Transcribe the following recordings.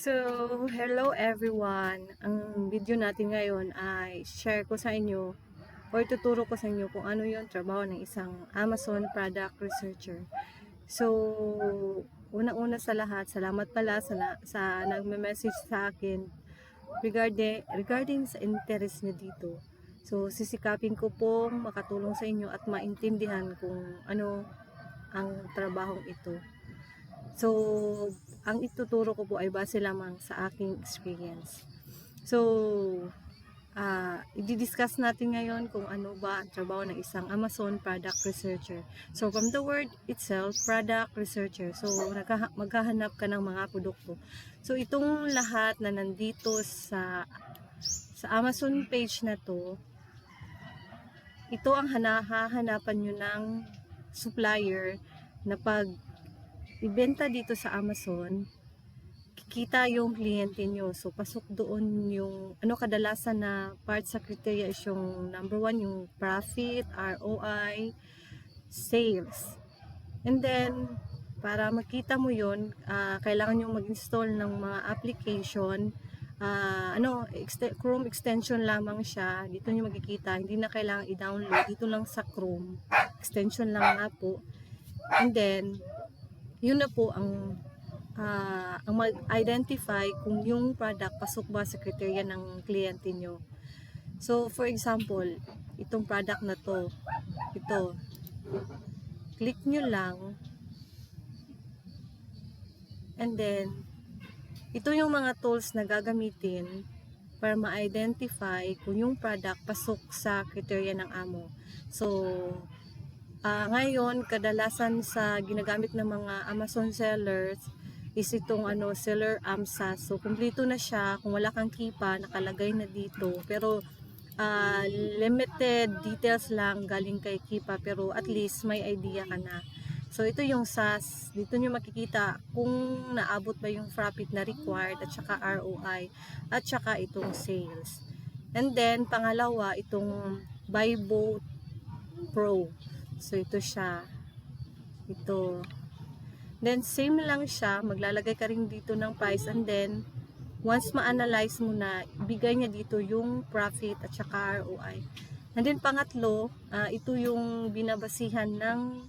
So, hello everyone. Ang video natin ngayon ay share ko sa inyo or tuturo ko sa inyo kung ano yung trabaho ng isang Amazon product researcher. So, unang-una sa lahat, salamat pala sa nagme-message sa akin regarding sa interest niyo dito. So, sisikapin ko pong makatulong sa inyo at maintindihan kung ano ang trabahong ito. So, ang ituturo ko po ay base lamang sa aking experience. So, i-discuss natin ngayon kung ano ba ang trabaho ng isang Amazon product researcher. So, from the word itself, product researcher. So, maghahanap ka ng mga produkto. So, itong lahat na nandito sa Amazon page na to, ito ang hahanapan nyo ng supplier na pag ibenta dito sa Amazon, kikita yung kliyente nyo. So, pasok doon yung, kadalasan na part sa criteria is yung number 1, yung profit, ROI, sales. And then, para makita mo yun, kailangan nyo mag-install ng mga application. Chrome extension lamang siya. Dito nyo makikita. Hindi na kailangan i-download. Dito lang sa Chrome. Extension lang nga po. And then, yun na po ang mag-identify kung yung product pasok ba sa criteria ng kliyente nyo. So, for example, itong product na to, ito, click nyo lang, and then, ito yung mga tools na gagamitin para ma-identify kung yung product pasok sa criteria ng amo. So, ngayon, kadalasan sa ginagamit ng mga Amazon sellers is itong seller AMSA. So, kumpleto na siya. Kung wala kang kipa, nakalagay na dito. Pero, limited details lang galing kay kipa. Pero, at least, may idea ka na. So, ito yung SAS. Dito nyo makikita kung naabot ba yung profit na required at saka ROI at saka itong sales. And then, pangalawa, itong Buyboat Pro. So, ito siya. Ito. Then, same lang siya. Maglalagay ka rin dito ng price. And then, once ma-analyze mo na, ibigay niya dito yung profit at saka ROI. And then, pangatlo, ito yung binabasihan ng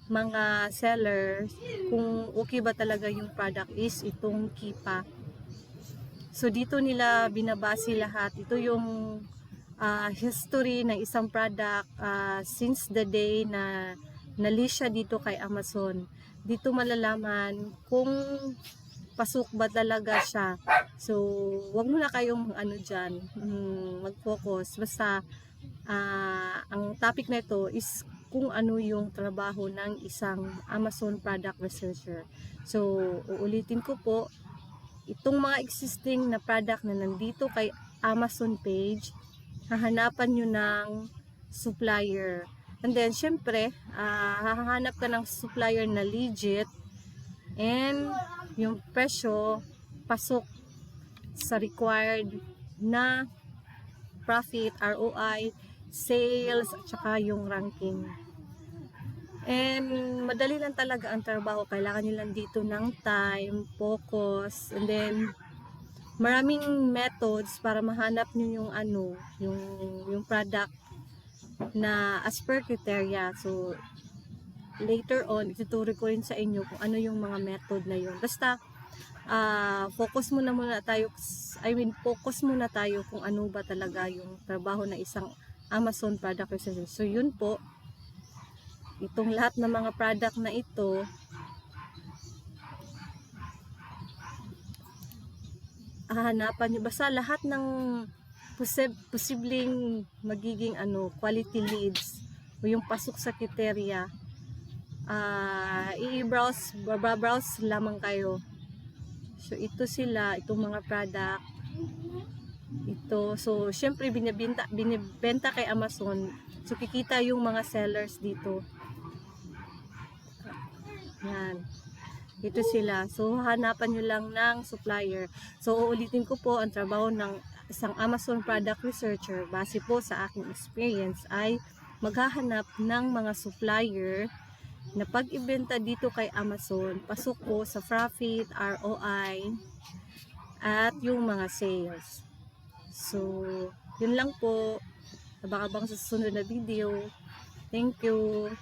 mga sellers kung okay ba talaga yung product is itong Kipa. So, dito nila binabasi lahat. Ito yung history ng isang product since the day na nalist siya dito kay Amazon. Dito malalaman kung pasok ba talaga siya. So, wag mo na kayong dyan, mag-focus. Basta, ang topic na ito is kung ano yung trabaho ng isang Amazon product researcher. So, uulitin ko po, itong mga existing na product na nandito kay Amazon page, hahanapan nyo ng supplier. And then, syempre, hahanap ka ng supplier na legit and yung presyo pasok sa required na profit, ROI, sales, at saka yung ranking. And madali lang talaga ang trabaho. Kailangan nyo lang dito ng time, focus, and then maraming methods para mahanap nyo yung product na as per criteria. So, later on, ituturo ko rin sa inyo kung ano yung mga method na yun. Basta, focus muna tayo kung ano ba talaga yung trabaho ng isang Amazon product researcher. So, yun po, itong lahat ng mga product na ito, hahanapan nyo. Basta lahat ng posibleng magiging quality leads o yung pasok sa criteria, i-browse lamang kayo. So, ito sila, itong mga product. Ito. So, syempre, binibenta kay Amazon. So, kikita yung mga sellers dito. Yan. Ito sila. So, hanapan nyo lang ng supplier. So, uulitin ko po, ang trabaho ng isang Amazon product researcher, base po sa aking experience, ay maghahanap ng mga supplier na pag-ibenta dito kay Amazon, pasok ko sa profit, ROI, at yung mga sales. So, yun lang po. Abang-abang sa susunod na video. Thank you.